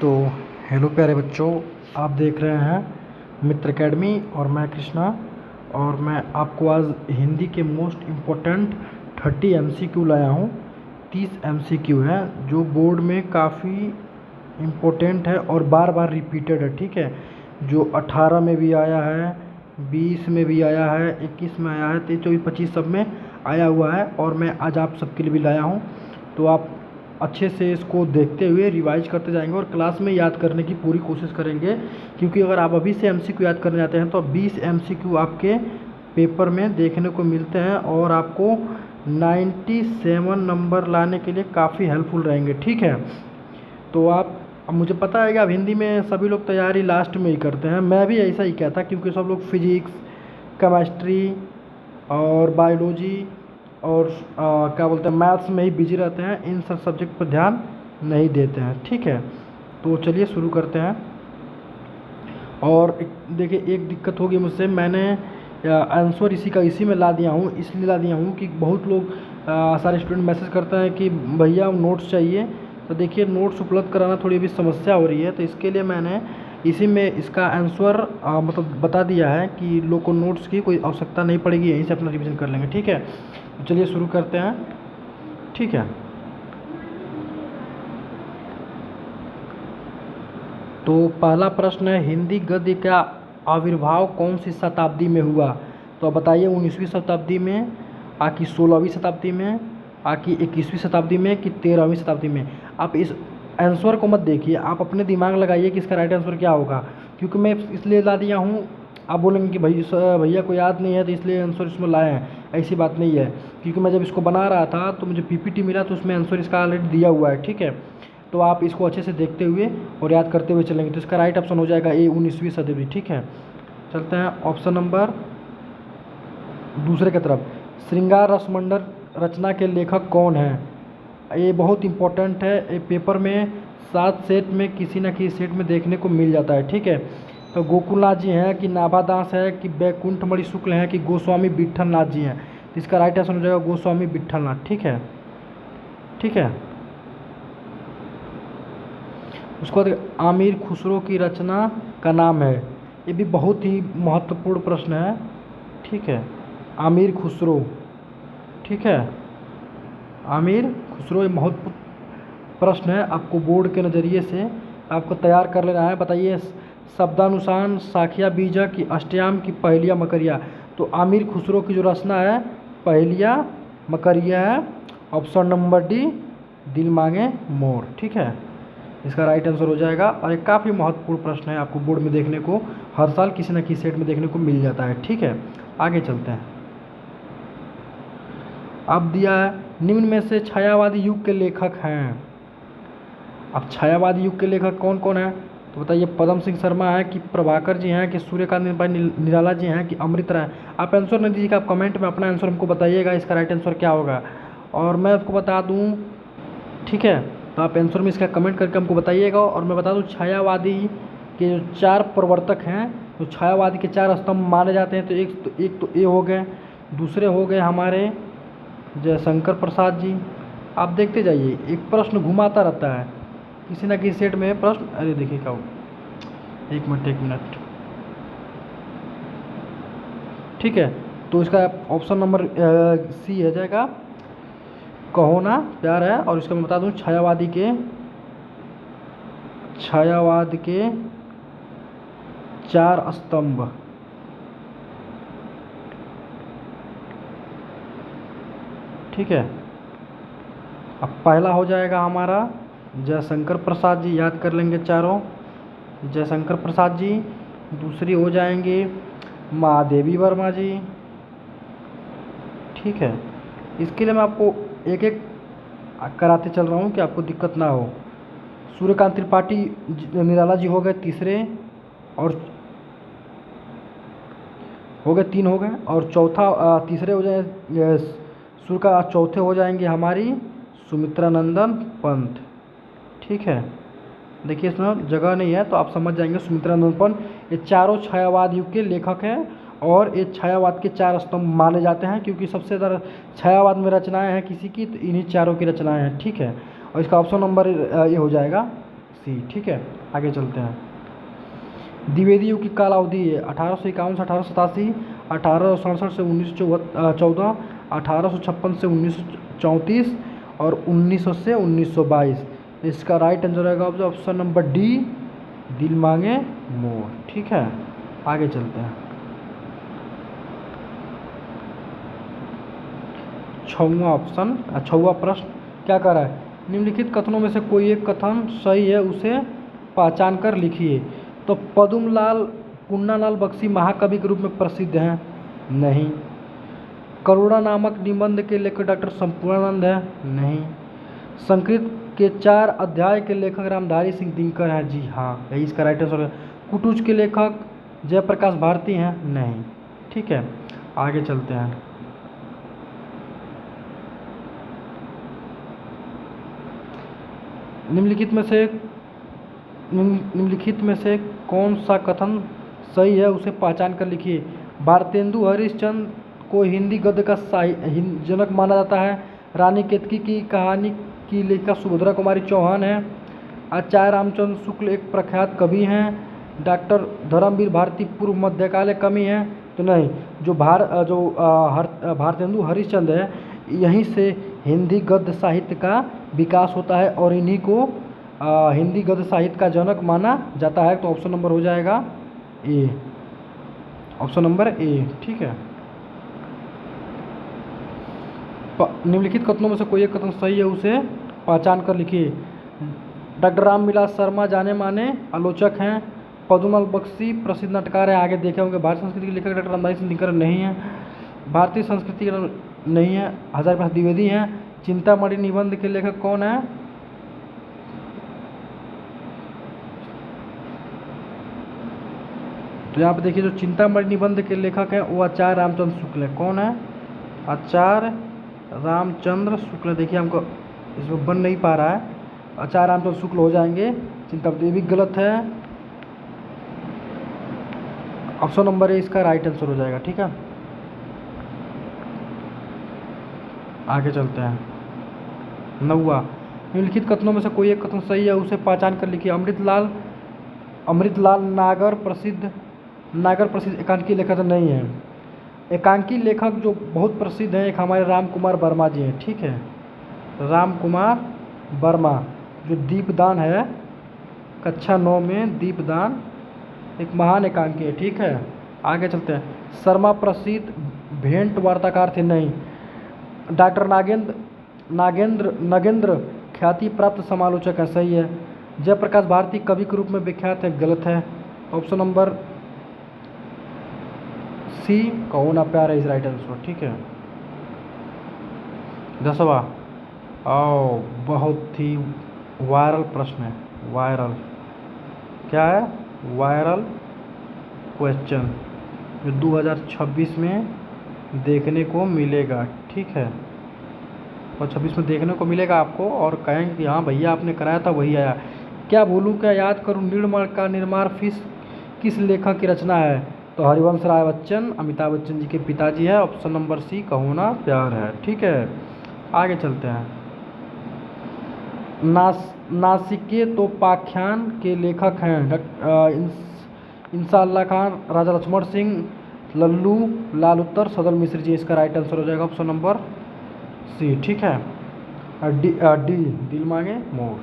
तो हेलो प्यारे बच्चों, आप देख रहे हैं मित्र एकेडमी और मैं कृष्णा। और मैं आपको आज हिंदी के मोस्ट इम्पोर्टेंट 30 MCQ लाया हूँ। 30 MCQ है जो बोर्ड में काफ़ी इम्पोर्टेंट है और बार बार रिपीटेड है। ठीक है, जो 18 में भी आया है, 20 में भी आया है, 21 में आया है, 23, 24, 25 सब में आया हुआ है और मैं आज आप सबके लिए भी लाया हूँ। तो आप अच्छे से इसको देखते हुए रिवाइज करते जाएंगे और क्लास में याद करने की पूरी कोशिश करेंगे, क्योंकि अगर आप अभी से MCQ याद करने जाते हैं तो 20 MCQ आपके पेपर में देखने को मिलते हैं और आपको 97 नंबर लाने के लिए काफ़ी हेल्पफुल रहेंगे। ठीक है, तो आप अब मुझे पता है कि अब हिंदी में सभी लोग तैयारी लास्ट में ही करते हैं, मैं भी ऐसा ही किया था, क्योंकि सब लोग फिजिक्स, केमिस्ट्री और बायोलॉजी और क्या बोलते हैं मैथ्स में ही बिजी रहते हैं, इन सब सब्जेक्ट पर ध्यान नहीं देते हैं। ठीक है, तो चलिए शुरू करते हैं। और देखिए, एक दिक्कत होगी मुझसे, मैंने आंसर इसी में ला दिया हूँ, इसलिए ला दिया हूँ कि बहुत लोग सारे स्टूडेंट मैसेज करते हैं कि भैया नोट्स चाहिए। तो देखिए, नोट्स उपलब्ध कराना थोड़ी अभी समस्या हो रही है, तो इसके लिए मैंने इसी में इसका आंसर मतलब बता दिया है कि लोग को नोट्स की कोई आवश्यकता नहीं पड़ेगी, यहीं से अपना रिवीजन कर लेंगे। ठीक है, तो चलिए शुरू करते हैं। ठीक है, तो पहला प्रश्न है, हिंदी गद्य का आविर्भाव कौन सी शताब्दी में हुआ? तो आप बताइए, 19वीं शताब्दी में, आकि 16वीं शताब्दी में, आकि 21वीं शताब्दी में, कि 13वीं शताब्दी में? आप इस आंसर को मत देखिए, आप अपने दिमाग लगाइए कि इसका राइट आंसर क्या होगा, क्योंकि मैं इसलिए ला दिया हूँ। आप बोलेंगे कि भैया को याद नहीं है तो इसलिए आंसर इसमें लाए हैं, ऐसी बात नहीं है, क्योंकि मैं जब इसको बना रहा था तो मुझे PPT मिला, तो उसमें आंसर इसका ऑलरेडी दिया हुआ है। ठीक है, तो आप इसको अच्छे से देखते हुए और याद करते हुए चलेंगे, तो इसका राइट ऑप्शन हो जाएगा ए, 19वीं शताब्दी। ठीक है, चलते हैं ऑप्शन नंबर दूसरे की तरफ। श्रृंगार रसमंडल रचना के लेखक कौन है? ये बहुत इंपॉर्टेंट है, ये पेपर में 7 सेट में किसी न किसी सेट में देखने को मिल जाता है। ठीक है, तो गोकुलनाथ जी हैं, कि नाभादास है, कि बैकुंठमणि शुक्ल हैं, कि गोस्वामी विट्ठलनाथ जी हैं? तो इसका राइट आंसर हो जाएगा गोस्वामी विट्ठलनाथ। ठीक है, ठीक है। उसके बाद आमिर खुसरो की रचना का नाम है, ये भी बहुत ही महत्वपूर्ण प्रश्न है। ठीक है, आमिर खुसरो। ठीक है, आमिर खुसरो, ये महत्वपूर्ण प्रश्न है, आपको बोर्ड के नज़रिए से आपको तैयार कर लेना है। बताइए, शब्दानुसार साखिया बीजा की अष्टयाम की पहेलिया मकरिया? तो आमिर खुसरो की जो रचना है पहेलिया मकरिया है। ऑप्शन नंबर डी, दिल मांगे मोर। ठीक है, इसका राइट आंसर हो जाएगा। और एक काफ़ी महत्वपूर्ण प्रश्न है, आपको बोर्ड में देखने को हर साल किसी न किसी सेट में देखने को मिल जाता है। ठीक है, आगे चलते हैं। अब दिया है, निम्न में से छायावादी युग के लेखक हैं। अब छायावादी युग के लेखक कौन कौन है? तो बताइए, पदम सिंह शर्मा है, कि प्रभाकर जी हैं, कि सूर्यकांत भाई निराला जी हैं, कि अमृत राय? आप आंसर नहीं दीजिएगा, आप कमेंट में अपना आंसर हमको बताइएगा, इसका राइट आंसर क्या होगा। और मैं आपको बता दूँ, ठीक है, तो आप आंसर में इसका कमेंट करके हमको बताइएगा। और मैं बता दूँ, छायावादी के जो 4 प्रवर्तक हैं, तो छायावादी के 4 स्तंभ माने जाते हैं, तो एक तो ए हो गए, दूसरे हो गए हमारे जयशंकर प्रसाद जी। आप देखते जाइए, एक प्रश्न घुमाता रहता है किसी न किसी सेट में प्रश्न। अरे देखिए क्या हो, एक मिनट। ठीक है, तो इसका ऑप्शन नंबर सी हो जाएगा, कहो ना प्यार है। और इसका मैं बता दूं, छायावाद के 4 स्तंभ। ठीक है, अब पहला हो जाएगा हमारा जयशंकर प्रसाद जी, याद कर लेंगे चारों, जयशंकर प्रसाद जी। दूसरी हो जाएंगे महादेवी वर्मा जी। ठीक है, इसके लिए मैं आपको एक एक कराते चल रहा हूँ कि आपको दिक्कत ना हो। सूर्यकांत त्रिपाठी निराला जी हो गए तीसरे, और हो गए 3 हो गए, और चौथा तीसरे हो जाए सूर्य का चौथे हो जाएंगे हमारी सुमित्रा नंदन पंत। ठीक है, देखिए इसमें जगह नहीं है तो आप समझ जाएंगे, सुमित्रा नंदन पंत। ये चारों छायावाद युग के लेखक हैं और ये छायावाद के 4 स्तंभ माने जाते हैं, क्योंकि सबसे ज़्यादा छायावाद में रचनाएं हैं किसी की, तो इन्हीं चारों की रचनाएं हैं। ठीक है, और इसका ऑप्शन नंबर ये हो जाएगा सी। ठीक है, आगे चलते हैं। द्विवेदी युग की काल अवधि है 1851 से 1887, 1867 से 1914, 1856 से 1934 और 1900 से 1922। इसका राइट आंसर रहेगा ऑप्शन नंबर डी, दिल मांगे मोर। ठीक है, आगे चलते हैं। छठवां प्रश्न क्या कर रहा है? निम्नलिखित कथनों में से कोई एक कथन सही है, उसे पहचान कर लिखिए। तो पद्मलाल पुन्नालाल बख्शी महाकवि के रूप में प्रसिद्ध हैं? नहीं। करुणा नामक निबंध के लेखक डॉक्टर संपूर्णानंद है? नहीं। संस्कृत के 4 अध्याय के लेखक रामधारी सिंह दिनकर हैं? जी हाँ, यही इसका राइट आंसर है। कुटुज के लेखक जयप्रकाश भारती हैं? नहीं। ठीक है, आगे चलते हैं। निम्नलिखित में से कौन सा कथन सही है, उसे पहचान कर लिखिए। भारतेंदु हरिश्चंद्र को हिंदी गद्य का जनक माना जाता है। रानी केतकी की कहानी की लेखिका सुभद्रा कुमारी चौहान है। आचार्य रामचंद्र शुक्ल एक प्रख्यात कवि हैं। डॉक्टर धर्मवीर भारती पूर्व मध्यकालीन कवि हैं? तो नहीं, जो भारतेंदु हरिश्चंद्र है, यहीं से हिंदी गद्य साहित्य का विकास होता है और इन्हीं को हिंदी गद्य साहित्य का जनक माना जाता है। तो ऑप्शन नंबर हो जाएगा ए, ऑप्शन नंबर ए। ठीक है, निम्नलिखित कथनों में से कोई एक कथन सही है, उसे पहचान कर लिखिए। डॉक्टर रामविलास शर्मा जाने माने आलोचक हैं। पद्मलाल बख्शी प्रसिद्ध नाटककार हैं, आगे देखे होंगे। भारतीय संस्कृति के लेखक डॉक्टर रामधारी सिंह दिनकर नहीं है। भारतीय संस्कृति नहीं है। हजारी प्रसाद द्विवेदी हैं। चिंतामणि निबंध के लेखक कौन है? तो यहाँ पे देखिए, जो चिंतामणि निबंध के लेखक हैं वो आचार्य रामचंद्र शुक्ल है। कौन है? आचार्य रामचंद्र शुक्ल। देखिए, हमको इसमें बन नहीं पा रहा है, आचार्य रामचंद्र शुक्ल हो जाएंगे। चिंतामणि, ये भी गलत है। ऑप्शन नंबर ए इसका राइट आंसर हो जाएगा। ठीक है, आगे चलते हैं। 9वां, निम्नलिखित कथनों में से कोई एक कथन सही है, उसे पहचान कर लिखिए। अमृतलाल नागर प्रसिद्ध एकांकी लेखक नहीं है। एकांकी लेखक जो बहुत प्रसिद्ध हैं, एक हमारे राम कुमार वर्मा जी हैं। ठीक है, राम कुमार वर्मा, जो दीपदान है, कक्षा 9 में दीपदान, एक महान एकांकी है। ठीक है, आगे चलते हैं। शर्मा प्रसिद्ध भेंट वार्ताकार थे? नहीं। डॉक्टर नागेंद्र ख्याति प्राप्त समालोचक है? सही है। जयप्रकाश भारती कवि के रूप में विख्यात है? गलत है। ऑप्शन नंबर सी, कहो ना प्यार इज राइट आंसर। ठीक है, 10वां, बहुत ही वायरल प्रश्न है। वायरल क्या है? वायरल क्वेश्चन, जो 2026 में देखने को मिलेगा। ठीक है, और 26 में देखने को मिलेगा आपको, और कहेंगे कि हाँ भैया आपने कराया था वही आया। क्या भूलूं क्या याद करूं निर्मल का निर्माण किस लेखक की रचना है? तो हरिवंश राय बच्चन, अमिताभ बच्चन जी के पिताजी है। ऑप्शन नंबर सी, कहो ना प्यार है। ठीक है, आगे चलते हैं। नासिकेतोपाख्यान के लेखक हैं इंशाअल्लाह खान, राजा लक्ष्मण सिंह, लल्लू लाल उत्तर, सदल मिश्र जी। इसका राइट आंसर हो जाएगा ऑप्शन नंबर सी। ठीक है, डी, दिल मांगे मोर।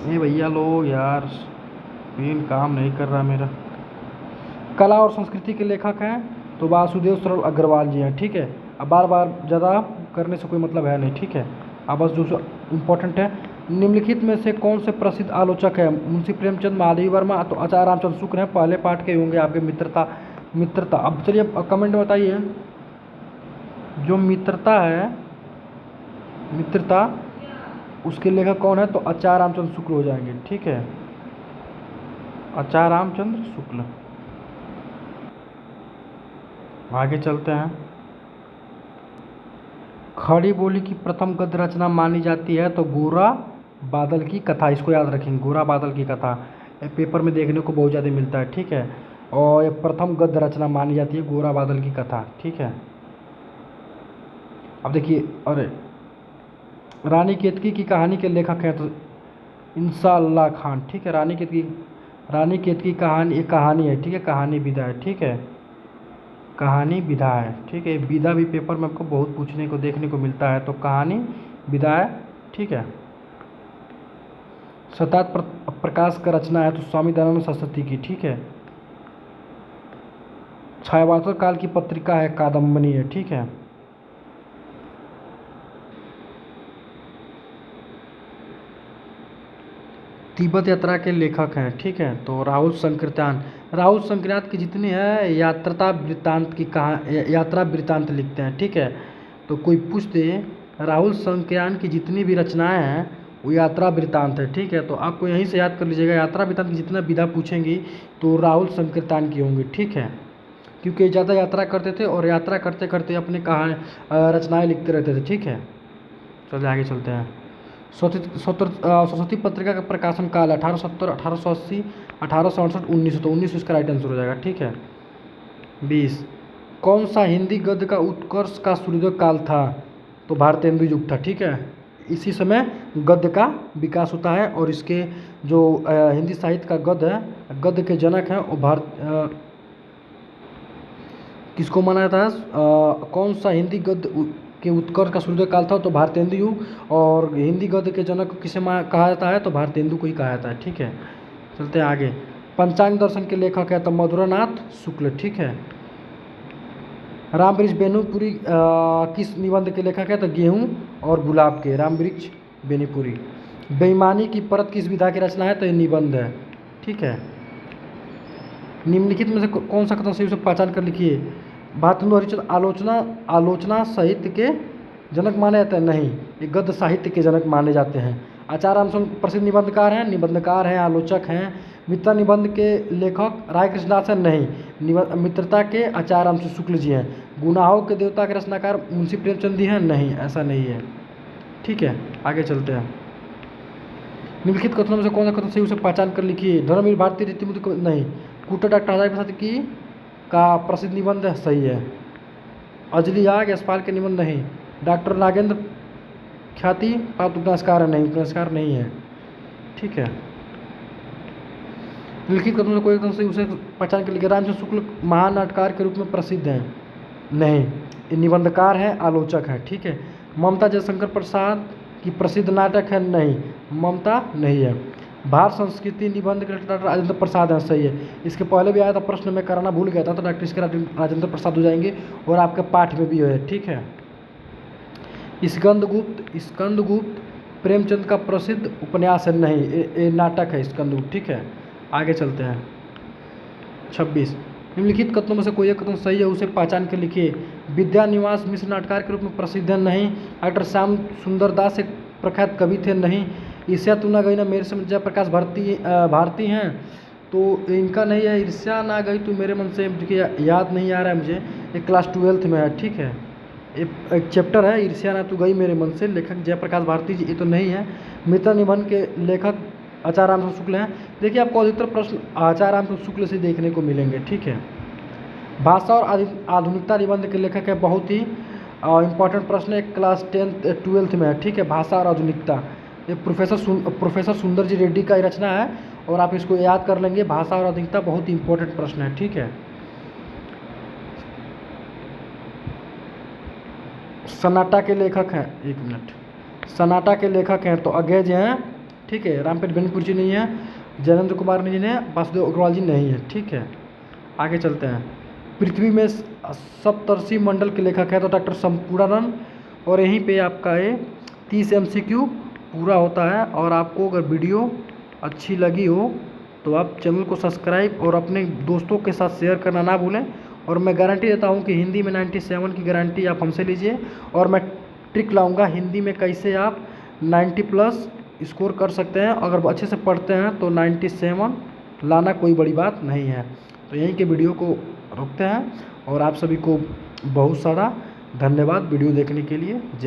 ये भैया लोग यार, पेन काम नहीं कर रहा मेरा। कला और संस्कृति के लेखक हैं तो वासुदेव सरल अग्रवाल जी हैं। ठीक है, अब बार बार ज़्यादा करने से कोई मतलब है नहीं। ठीक है, अब बस जो इम्पोर्टेंट है, निम्नलिखित में से कौन से प्रसिद्ध आलोचक है? मुंशी प्रेमचंद, महादेवी वर्मा, तो आचार्य रामचंद्र शुक्ल हैं। पहले पार्ट के होंगे आपके मित्रता। अब चलिए कमेंट में बताइए, जो मित्रता है, मित्रता, उसके लेखक कौन है? तो आचार्य रामचंद्र शुक्ल हो जाएंगे। ठीक है, आचार्य रामचंद्र शुक्ल। आगे चलते हैं। खड़ी बोली की प्रथम गद्य रचना मानी जाती है? तो गोरा बादल की कथा। इसको याद रखेंगे, गोरा बादल की कथा। ये पेपर में देखने को बहुत ज़्यादा मिलता है। ठीक है, और ये प्रथम गद्य रचना मानी जाती है, गोरा बादल की कथा। ठीक है, अब देखिए, अरे रानी केतकी की कहानी के लेखक हैं तो इंशाअल्लाह खान, ठीक है। रानी केतकी कहानी एक कहानी है, ठीक है, कहानी विधा है, ठीक है, कहानी विधा है, ठीक है। विधा भी पेपर में आपको बहुत पूछने को देखने को मिलता है, तो कहानी विधा है, ठीक है। शताब्द प्रकाश का रचना है तो स्वामी दयानंद सरस्वती की, ठीक है। छायावासर काल की पत्रिका है कादम्बनी है, ठीक है। तिब्बत यात्रा के लेखक हैं, ठीक है, तो राहुल संकृत्यान। राहुल संकृत्यान की जितनी है यात्रा वृत्तांत की यात्रा वृत्तांत लिखते हैं, ठीक है। तो कोई पूछ दे राहुल संकृत्यान की जितनी भी रचनाएं हैं वो यात्रा वृत्तांत है, ठीक है। तो आपको यहीं से याद कर लीजिएगा, यात्रा वृत्तांत की जितना विधा पूछेंगी तो राहुल संकृत्यान की होंगी, ठीक है, क्योंकि ज़्यादा यात्रा करते थे और यात्रा करते करते अपने रचनाएं लिखते रहते थे, ठीक है। चलिए आगे चलते हैं। सरस्वती पत्रिका का प्रकाशन काल 1870, 1880, 1868, 1900, तो 1900 इसका राइट आंसर हो जाएगा, ठीक है। 20 कौन सा हिंदी गद्य का उत्कर्ष का सूर्योदय काल था? तो भारतेंदु युग था, ठीक है। इसी समय गद्य का विकास होता है और इसके जो हिंदी साहित्य का गद्य है, गद्य के जनक हैं वो किसको माना जाता है? कौन सा हिंदी गद्य के उत्कर्ष का सूर्योदय काल था? तो भारतेंदु युग। और हिंदी गद्य के जनक किसे कहा जाता है? तो भारतेंदु को ही कहा जाता है, ठीक है। चलते हैं आगे। पंचांग दर्शन के लेखक है तो मधुरानाथ शुक्ल, ठीक है। रामवृक्ष बेनीपुरी किस निबंध के लेखक है? तो गेहूं और गुलाब के, रामवृक्ष बेनीपुरी। बेईमानी की परत किस विधा की रचना है? तो ये निबंध है, ठीक है। निम्नलिखित में से कौन सा कथन सही उसे पहचान कर लिखिए। भारतेंदु हरिश्चंद्र आलोचना साहित्य के जनक माने जाते हैं? नहीं, ये गद्य साहित्य के जनक माने जाते हैं। आचार्य रामचंद्र प्रसिद्ध निबंधकार हैं, आलोचक हैं। मित्रता निबंध के लेखक राय कृष्णदास हैं? नहीं, मित्रता के आचार्य रामचंद्र शुक्ल जी हैं। गुनाहों के देवता के रचनाकार मुंशी प्रेमचंद जी हैं? नहीं, ऐसा नहीं है, ठीक है। आगे चलते हैं। निम्नलिखित कथनों में से कौन सा कथन सही उसे पहचान कर लिखिए। धर्मवीर भारती रीतिमूर्ति नहीं। कुटर डॉक्टर हजारी प्रसाद की का प्रसिद्ध निबंध सही है। अजली आग यशपाल के निबंध नहीं। डॉक्टर नागेंद्र ख्याति प्राप्त उपन्यासकार है? नहीं, उपन्यासकार नहीं है, ठीक है। लिखित कथनों से कोई कथन सही उसे पहचान कर लिखिए। रामचंद्र शुक्ल महान नाटककार के रूप में प्रसिद्ध हैं? नहीं, ये निबंधकार हैं, आलोचक हैं, ठीक है। ममता जयशंकर प्रसाद की प्रसिद्ध नाटक है? नहीं, ममता नहीं है। भारत संस्कृति निबंध के डॉक्टर राजेंद्र प्रसाद हैं? सही है। इसके पहले भी आया था प्रश्न, में कराना भूल गया था, तो डॉक्टर इसके राजेंद्र प्रसाद हो जाएंगे और आपके पाठ में भी है, ठीक है। स्कंदगुप्त प्रेमचंद का प्रसिद्ध उपन्यास है? नहीं, ये नाटक है स्कंदगुप्त, ठीक है। आगे चलते हैं। 26 निम्नलिखित कथनों में से कोई एक कथन सही है उसे पहचान कर लिखिए। विद्यानिवास मिश्र नाटककार के रूप में प्रसिद्ध है? नहीं। डॉक्टर श्याम सुंदर दास एक प्रख्यात कवि थे? नहीं। ईर्ष्या तू ना गई ना मेरे से जयप्रकाश भारती हैं? तो इनका नहीं है। ईर्ष्या ना गई तू मेरे मन से, देखिए याद नहीं आ रहा है मुझे, एक क्लास 12th में है, ठीक है। एक चैप्टर है ईर्ष्या ना तू गई मेरे मन से, लेखक जयप्रकाश भारती जी, ये तो नहीं है। मित्र निबंध के लेखक आचार्य रामचंद्र शुक्ल हैं। देखिए आपको अधिकतर प्रश्न आचार्य रामचंद्र शुक्ल से देखने को मिलेंगे, ठीक है। भाषा और आधुनिकता निबंध के लेखक है? बहुत ही इम्पोर्टेंट प्रश्न है, क्लास 10th 12th में है, ठीक है। भाषा और आधुनिकता, ये प्रोफेसर सुंदर जी रेड्डी का रचना है और आप इसको याद कर लेंगे। भाषा और आधुनिकता बहुत ही इंपॉर्टेंट प्रश्न है, ठीक है। सन्नाटा के लेखक हैं, एक मिनट, सन्नाटा के लेखक हैं तो अज्ञे जी हैं, ठीक है। रामपेट बेनीपुर जी नहीं है, जयेंद्र कुमार जी ने, वासुदेव अग्रवाल जी नहीं है, ठीक है। आगे चलते हैं। पृथ्वी में सप्तर्षि मंडल के लेखक है तो डॉक्टर संपूर्णानंद। और यहीं पे आपका ये 30 MCQ पूरा होता है। और आपको अगर वीडियो अच्छी लगी हो तो आप चैनल को सब्सक्राइब और अपने दोस्तों के साथ शेयर करना ना भूलें। और मैं गारंटी देता हूँ कि हिंदी में 97 की गारंटी आप हमसे लीजिए। और मैं ट्रिक लाऊंगा हिंदी में कैसे आप 90+ स्कोर कर सकते हैं। अगर अच्छे से पढ़ते हैं तो 97 लाना कोई बड़ी बात नहीं है। तो यहीं के वीडियो को रोकते हैं और आप सभी को बहुत सारा धन्यवाद वीडियो देखने के लिए। जय